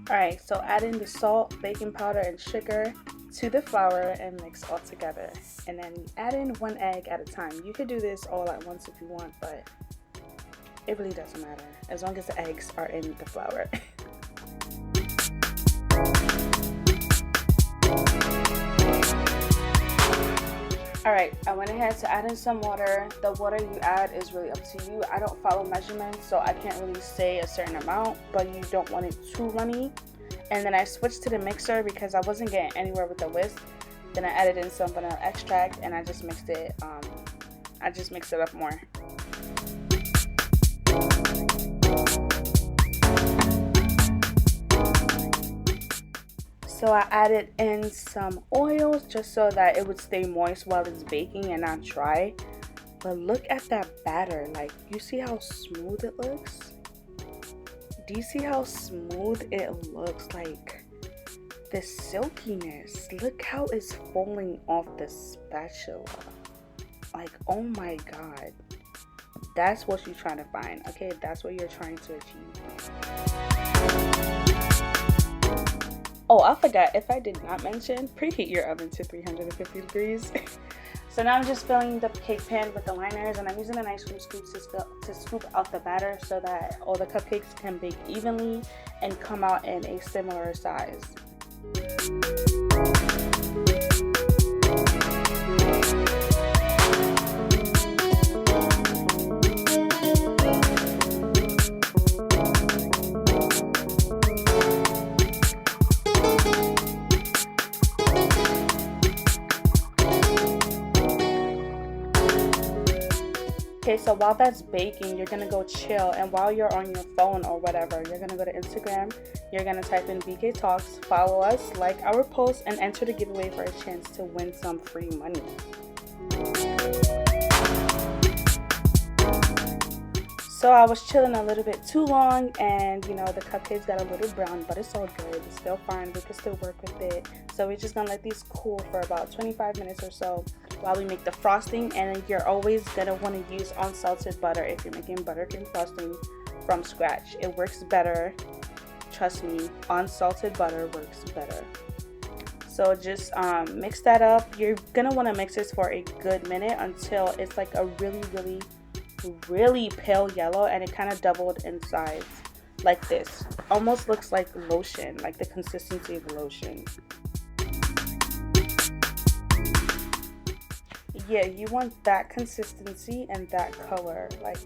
Alright, so add in the salt, baking powder, and sugar to the flour and mix all together. And then add in 1 egg at a time. You could do this all at once if you want, but it really doesn't matter as long as the eggs are in the flour. Alright, I went ahead to add in some water. The water you add is really up to you. I don't follow measurements, so I can't really say a certain amount, but you don't want it too runny. And then I switched to the mixer because I wasn't getting anywhere with the whisk. Then I added in some vanilla extract and I just mixed it up more. So I added in some oils just so that it would stay moist while it's baking and not dry. But look at that batter. Like, you see how smooth it looks? Do you see how smooth it looks? Like, the silkiness. Look how it's falling off the spatula. Like, oh my god. That's what you're trying to find. Okay, that's what you're trying to achieve. Oh, I forgot, if I did not mention, preheat your oven to 350 degrees. So now I'm just filling the cake pan with the liners, and I'm using an ice cream scoop to scoop out the batter so that all the cupcakes can bake evenly and come out in a similar size. Okay, so while that's baking, you're gonna go chill, and while you're on your phone or whatever, you're gonna go to Instagram, you're gonna type in BK Talks, follow us, like our post, and enter the giveaway for a chance to win some free money. So I was chilling a little bit too long, and you know, the cupcakes got a little brown, but it's all good. It's still fine. We can still work with it. So we're just gonna let these cool for about 25 minutes or so while we make the frosting. And you're always gonna want to use unsalted butter if you're making buttercream frosting from scratch. It works better. Trust me, unsalted butter works better. So just mix that up. You're gonna want to mix this for a good minute until it's like a really pale yellow, and it kind of doubled in size like this. Almost looks like lotion, like the consistency of lotion. Yeah, you want that consistency and that color, like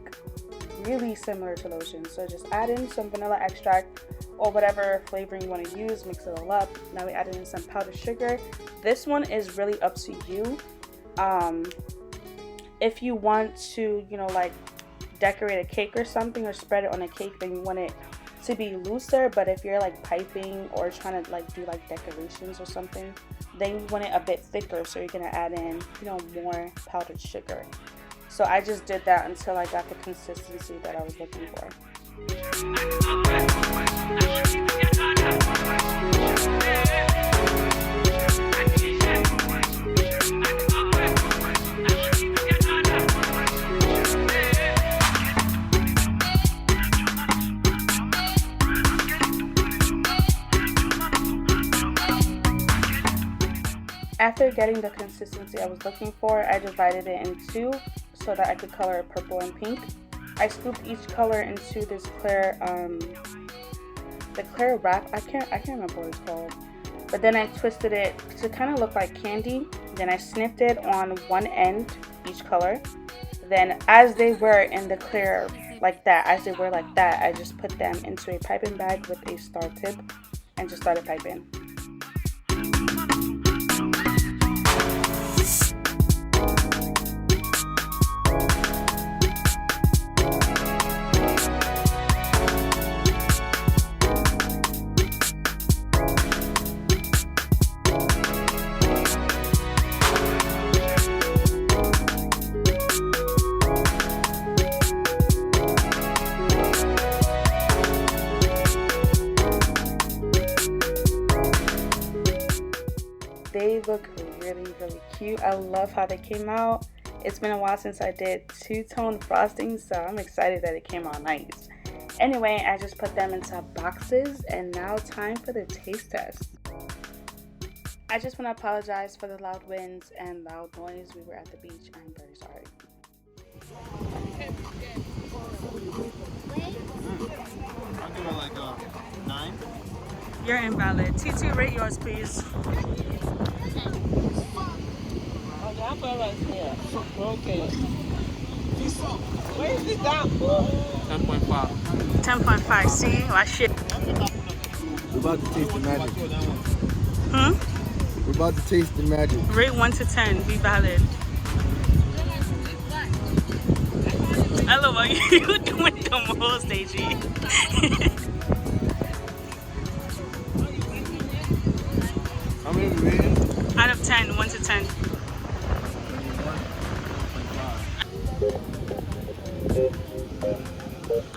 really similar to lotion. So just add in some vanilla extract or whatever flavoring you want to use, mix it all up. Now we added in some powdered sugar. This one is really up to you. If you want to, you know, like decorate a cake or something, or spread it on a cake, then you want it to be looser. But if you're like piping or trying to like do like decorations or something, then you want it a bit thicker, so you're gonna add in, you know, more powdered sugar. So I just did that until I got the consistency that I was looking for. After getting the consistency I was looking for, I divided it in two so that I could color purple and pink. I scooped each color into this clear, the clear wrap. I can't remember what it's called. But then I twisted it to kind of look like candy. Then I snipped it on one end, each color. Then as they were in the clear like that, I just put them into a piping bag with a star tip and just started piping. They look really cute. I love how they came out. It's been a while since I did two-tone frosting, so I'm excited that it came out nice. Anyway, I just put them into boxes, and now time for the taste test. I just want to apologize for the loud winds and loud noise. We were at the beach. I'm very sorry. I'll give it like a 9. You're invalid. T2, rate yours, please. Okay. Where is it down? 10.5. 10.5. See? Oh, shit. We're about to taste the magic. Hmm? We're about to taste the magic. Rate 1 to 10. Be valid. I love how you doing the most, AG. How many are we rating? Out of 10. 1 to 10.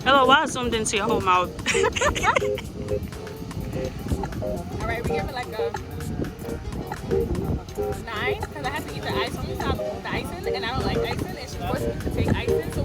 Hello, why I zoomed into your whole mouth? Alright, we give it like a 9 because I have to eat the ice on the top with the icing, and I don't like icing, and she forced me to take icing, so